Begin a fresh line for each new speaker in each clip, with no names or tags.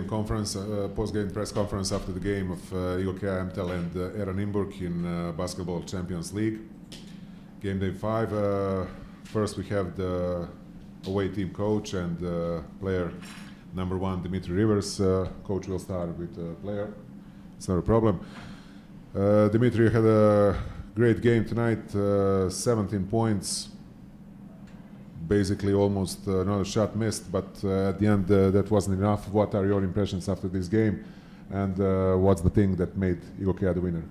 conference, post-game press conference after the game of Igokea MTEL and ERA Nymburk in Basketball Champions League. Gameday 5. First we have the away team coach and player number 1, DEMETRE Rivers. Coach will start with the player. It's not a problem. DEMETRE had a great game tonight, 17 points. Basically almost not a shot missed, but at the end that wasn't enough. What are your impressions after this game, and what's the thing that made Igokea the winner?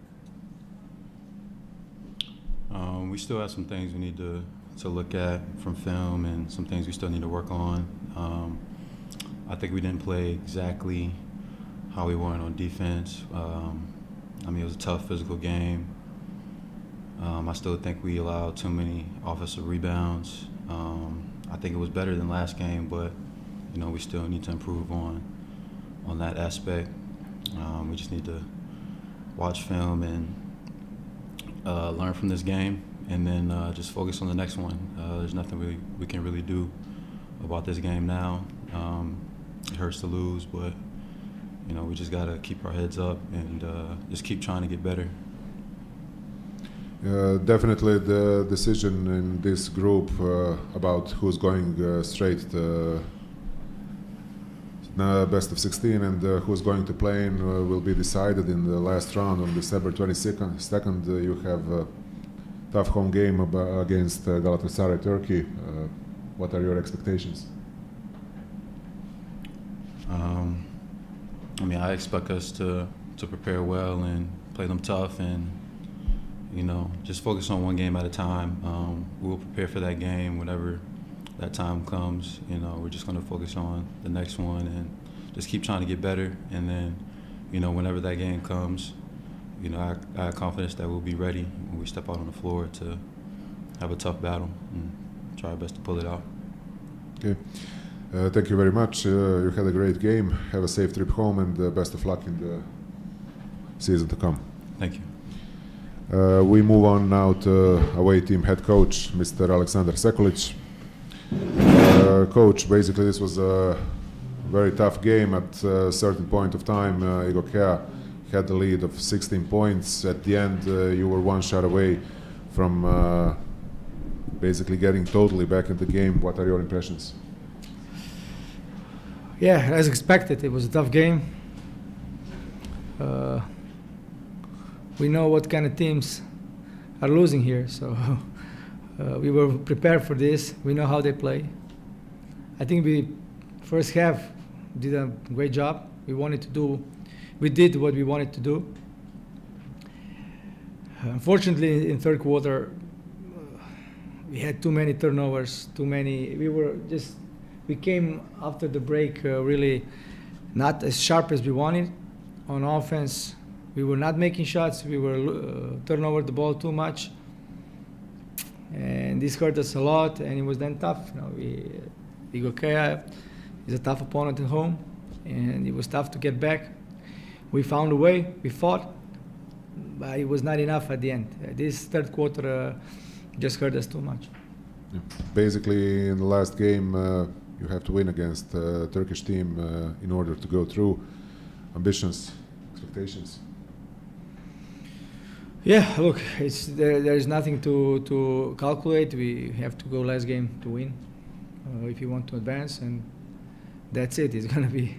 We still have some things we need to look at from film, and some things we still need to work on. I think we didn't play exactly how we wanted on defense. I mean, it was a tough physical game. I still think we allowed too many offensive rebounds. I think it was better than last game, but you know, we still need to improve on that aspect. We just need to watch film and learn from this game, and then just focus on the next one. There's nothing we can really do about this game now. It hurts to lose, but you know, we just gotta keep our heads up and just keep trying to get better.
Definitely the decision in this group about who's going straight to best of 16 and who's going to play in will be decided in the last round on December 22nd. You have a tough home game against Galatasaray, Turkey. What are your expectations?
I mean, I expect us to prepare well and play them tough, and you know, just focus on one game at a time. We'll prepare for that game whenever that time comes. You know, we're just going to focus on the next one and just keep trying to get better. And then, you know, whenever that game comes, you know, I have confidence that we'll be ready when we step out on the floor to have a tough battle and try our best to pull it out.
Okay. Thank you very much. You had a great game. Have a safe trip home, and best of luck in the season to come.
Thank you.
We move on now to away team head coach, Mr. ALEKSANDER SEKULIĆ. Coach, basically this was a very tough game. At a certain point of time, Igokea had the lead of 16 points. At the end, you were one shot away from basically getting totally back in the game. What are your impressions?
Yeah, as expected, it was a tough game. We know what kind of teams are losing here, so we were prepared for this. We know how they play. I think we first half did a great job. We did what we wanted to do. Unfortunately, in third quarter, we had too many turnovers, we came after the break really not as sharp as we wanted on offense. We were not making shots. We were turning over the ball too much, and this hurt us a lot. And it was then tough. You know, Igokea is a tough opponent at home, and it was tough to get back. We found a way. We fought, but it was not enough at the end. This third quarter just hurt us too much.
Yeah. Basically, in the last game, you have to win against a Turkish team in order to go through. Ambitions, expectations.
Yeah, look, there is nothing to calculate. We have to go last game to win if you want to advance, and that's it. It's going to be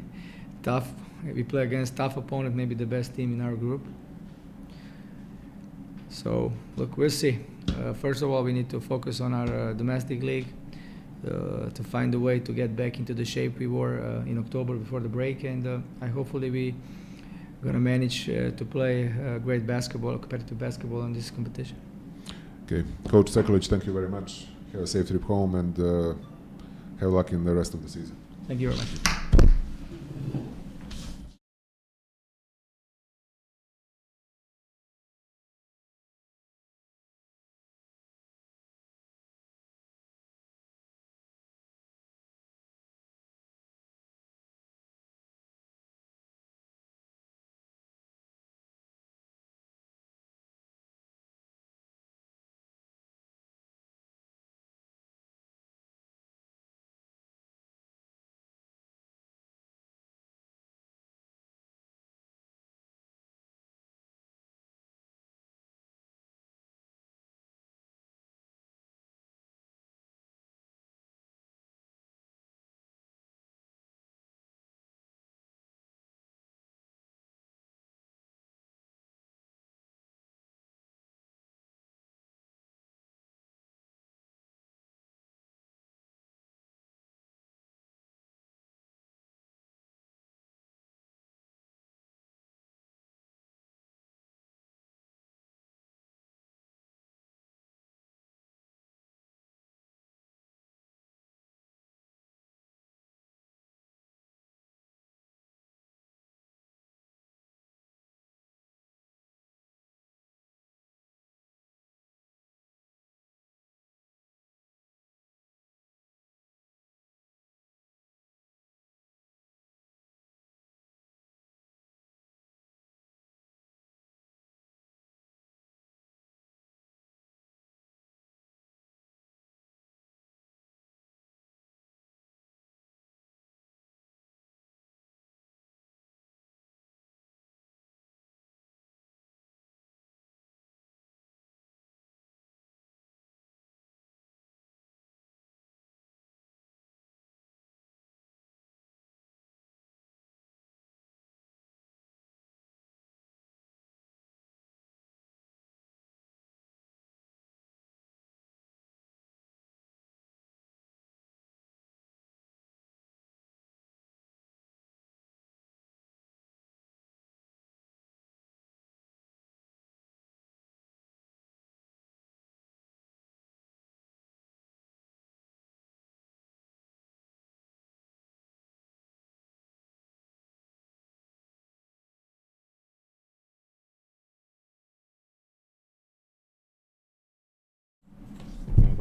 tough. We play against tough opponent, maybe the best team in our group. So, look, we'll see. First of all, we need to focus on our domestic league to find a way to get back into the shape we were in October before the break, and hopefully we going to manage to play great basketball, competitive basketball in this competition.
Okay, Coach SEKULIĆ, thank you very much. Have a safe trip home, and have luck in the rest of the season.
Thank you very much.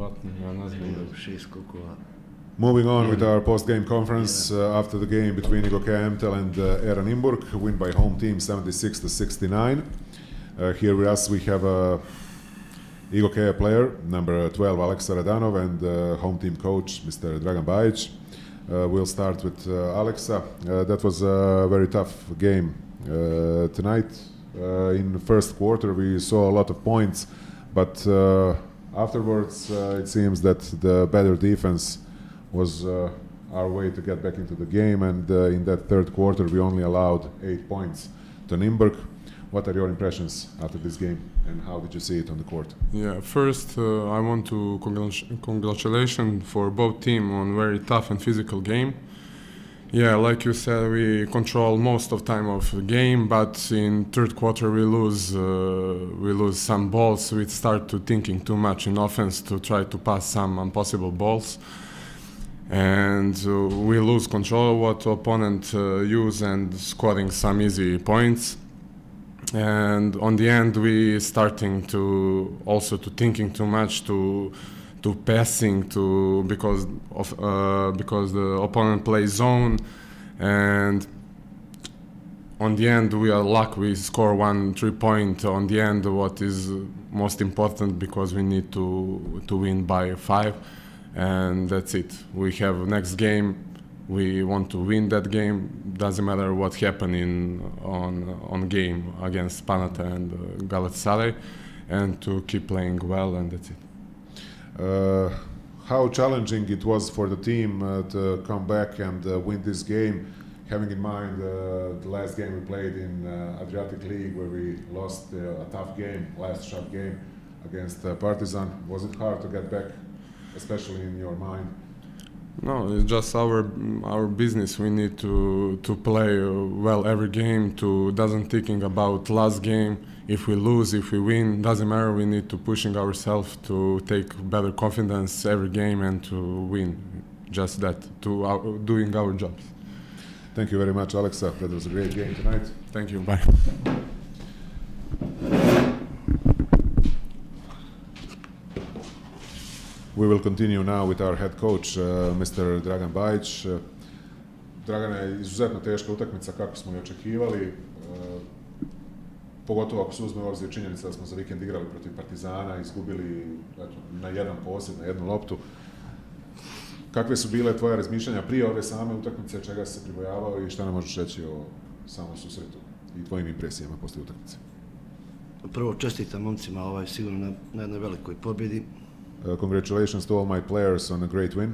verovatno, ja ne znam.
6 skokova.
Moving on with our post-game conference after the game between Igokea MTEL and ERA Nymburk, win by home team 76-69. Here with us we have a Igokea player, number 12 ALEKSANDER, and home team coach, Mr. Dragan BAJIC. We'll start with Aleksa. That was a very tough game tonight. In the first quarter we saw a lot of points, but afterwards it seems that the better defense was our way to get back into the game, and in that third quarter we only allowed 8 points to Nymburk. What are your impressions after this game, and how did you see it on the court?
Yeah, first I want to congratulate for both teams on very tough and physical game. Yeah, like you said, we control most of time of the game, but in third quarter we lose some balls. We start to thinking too much in offense to try to pass some impossible balls, and we lose control of what opponent use and scoring some easy points. And on the end we starting to also to thinking too much to passing because the opponent plays zone, and on the end we are lucky we score 1 3-point on the end, what is most important because we need to win by 5, and that's it. We have next game. We want to win that game. Doesn't matter what happened on game against Panata and Galatasaray, and to keep playing well, and that's it.
How challenging it was for the team to come back and win this game, having in mind the last game we played in Adriatic League, where we lost a tough game, last shot game against Partizan. Was it hard to get back, especially in your mind?
No, it's just our business. We need to play well every game. Doesn't thinking about last game. If we lose, if we win, doesn't matter. We need to pushing ourselves to take better confidence every game and to win. Just that, doing our jobs.
Thank you very much, Aleksa. That was a great game tonight.
Thank you. Bye.
We will continue now with our head coach, Mr. Dragan BAJIC. Dragane, izuzetno teška utakmica kako smo i očekivali, pogotovo ako se uzme u obzir činjenica da smo za vikend igrali protiv Partizana, izgubili na jedan posjed, na jednu loptu. Kakve su bile tvoje razmišljanja prije ove same utakmice, čega si se pribojavao i šta nam možeš reći o samom susretu i tvojim impresijama poslije utakmice?
Prvo čestitam momcima sigurno na jednoj velikoj pobjedi.
Congratulations to all my players on a great win.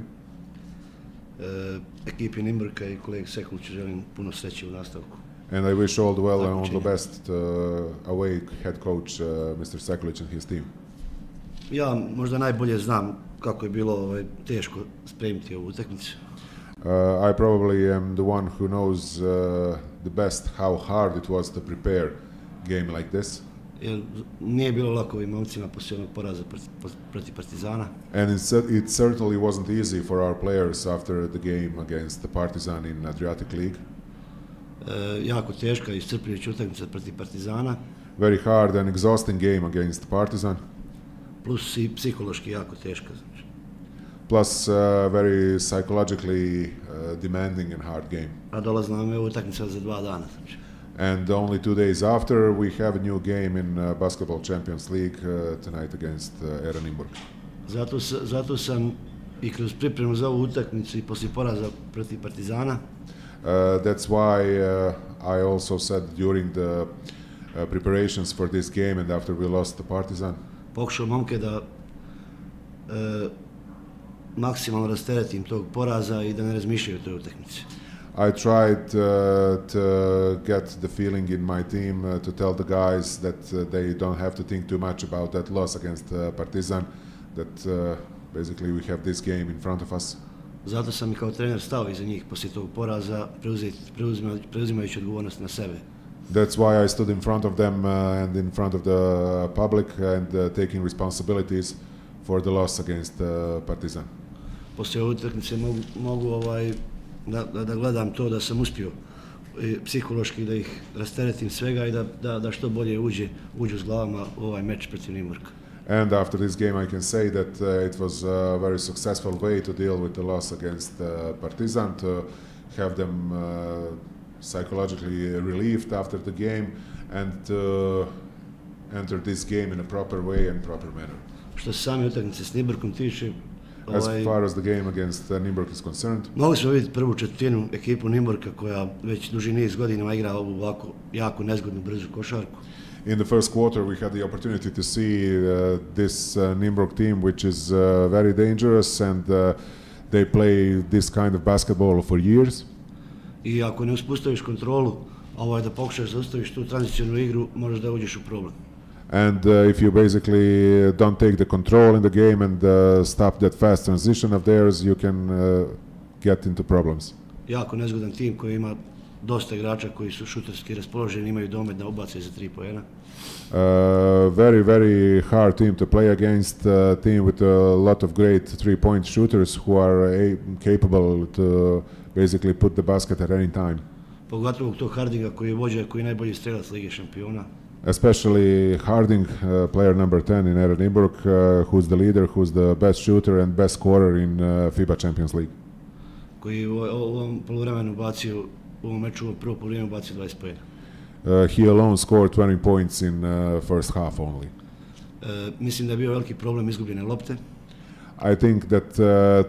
Ekipi Nymburka i kolegi SEKULIĆu želim puno sreće u nastavku.
And I wish all the well and all the best away head coach Mr. SEKULIĆ and his team.
Ja možda najbolje znam kako je bilo teško spremiti ovu utakmicu.
I probably am the one who knows the best how hard it was to prepare game like this.
Jer nije bilo lako ovim momcima poslije onog poraza protiv Partizana.
And it certainly wasn't easy for our players after the game against the Partizan in Adriatic League.
Jako teška i iscrpljujuća utakmica protiv Partizana.
Very hard and exhausting game against Partizan.
Plus i psihološki jako teška.
Plus very psychologically demanding and hard game.
A dolazi nam je utakmica za 2 dana.
And only 2 days after, we have a new game in Basketball Champions League tonight against ERA Nymburk.
Zato sam i kroz pripremu za ovu utakmicu i poslije poraza protiv Partizana.
That's why I also said during the preparations for this game and after we lost the Partizan.
Pokušao momke da maksimalno rasteretim tog poraza i da ne razmišljaju o toj utakmici.
I tried to get the feeling in my team to tell the guys that they don't have to think too much about that loss against Partizan, that basically we have this game in front of us.
Zato sam i kao trener stao iza njih poslije tog poraza, preuzimajući odgovornost na sebe.
That's why I stood in front of them and in front of the public and taking responsibilities for the loss against Partizan.
Poslije ove utakmice mogu da gledam to da sam uspio psihološki da ih rasteretim svega i da što bolje uđu s glavama u ovaj meč protiv Nymburka.
And after this game, I can say that it was a very successful way to deal with the loss against Partizan, to have them psychologically relieved after the game and to enter this game in a proper way and proper manner.
Što se same utakmice s Nymburkom tiče,
As far as the game against Nymburk is concerned,
mogli smo vidjeti prvu četvrtinu ekipu Nymburka koja već duži niz godina igra ovu ovako jako nezgodnu brzu košarku.
in the first quarter, we had the opportunity to see this Nymburk team, which is very dangerous, and they play this kind of basketball for years.
I ako ne uspostaviš kontrolu, da pokušaš zaustaviš tu tranzicionu igru, možeš da uđeš u problem.
And if you basically don't take the control in the game and stop that fast transition of theirs, you can get into problems.
Jako nezgodan tim koji ima dosta igrača koji su šuterski raspoloženi, imaju domet da ubace za 3 poena.
Very, very hard team to play against, a team with a lot of great three-point shooters who are capable to basically put the basket at any time.
Pogotovo tog Hardinga koji je vođa, koji je najbolji strelac Lige šampiona.
Especially Harding, player number 10 in ERA Nymburk, who's the leader, who's the best shooter and best scorer in FIBA Champions League.
Koji u ovom poluvremenu bacio, u ovom meču, u prvo poluvremenu bacio 20 poena.
He alone scored 20 points in first half only.
Mislim da je bio veliki problem izgubljene lopte.
I think that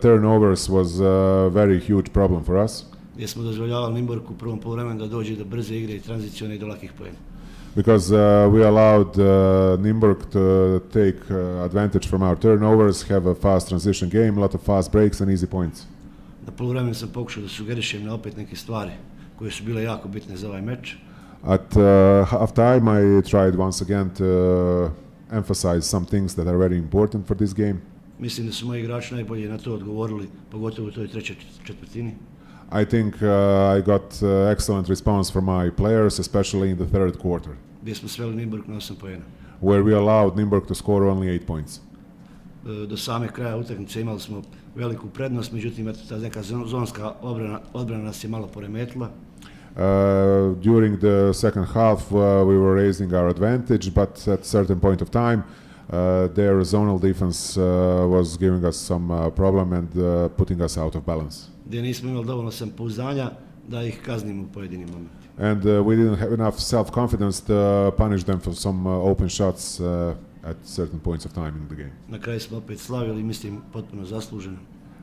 turnovers was a very huge problem for us.
Gdje smo dozvoljavali Nymburku u prvom poluvremenu da dođe do brze igre i tranzicione i do lakih poena.
Because we allowed Nymburk to take advantage from our turnovers, have a fast transition game, a lot of fast breaks and easy points.
Na poluvremenu sam pokušao da sugerišem na opet neke stvari koje su bile jako bitne za ovaj meč.
At half time, I tried once again to emphasize some things that are very important for this game.
Mislim da su moji igrači najbolje na to odgovorili, pogotovo u toj trećoj četvrtini.
I think I got excellent response from my players, especially in the third quarter,
Gdje smo sveli Nymburk na 8 poena.
where we allowed Nymburk to score only 8 points.
Do same kraja utakmice imali smo veliku prednost, međutim ta neka zonska odbrana nas je malo poremetila.
During the second half, we were raising our advantage, but at a certain point of time, their zonal defense was giving us some problem and putting us out of balance.
Gdje nismo imali dovoljno samopouzdanja da ih kaznimo u pojedinim momentima.
And we didn't have enough self-confidence to punish them for some open shots at certain points of time in the game.
Na kraju smo opet slavili, mislim, potpuno zasluženo.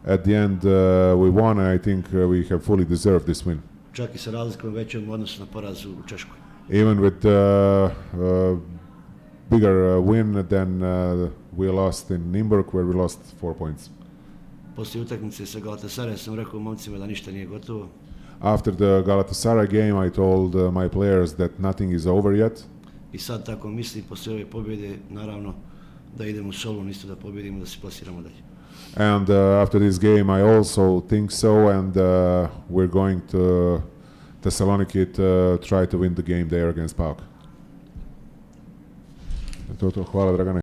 At the end, we won, and I think we have fully deserved this win.
Čak i sa razlikom većom u odnosu na poraz u Češkoj.
Even with bigger win than we lost in Nymburk, where we lost 4 points.
Poslije utakmice sa Galatasarajem sam rekao momcima da ništa nije gotovo.
After the Galatasaray game, I told my players that nothing is over yet.
I sad tako mislim, poslije ove pobjede, naravno, da idemo u Solun isto da pobjedimo, da se plasiramo dalje.
And after this game, I also think so, and we're going to Thessaloniki to try to win the game there against PAOK. To, hvala Dragane.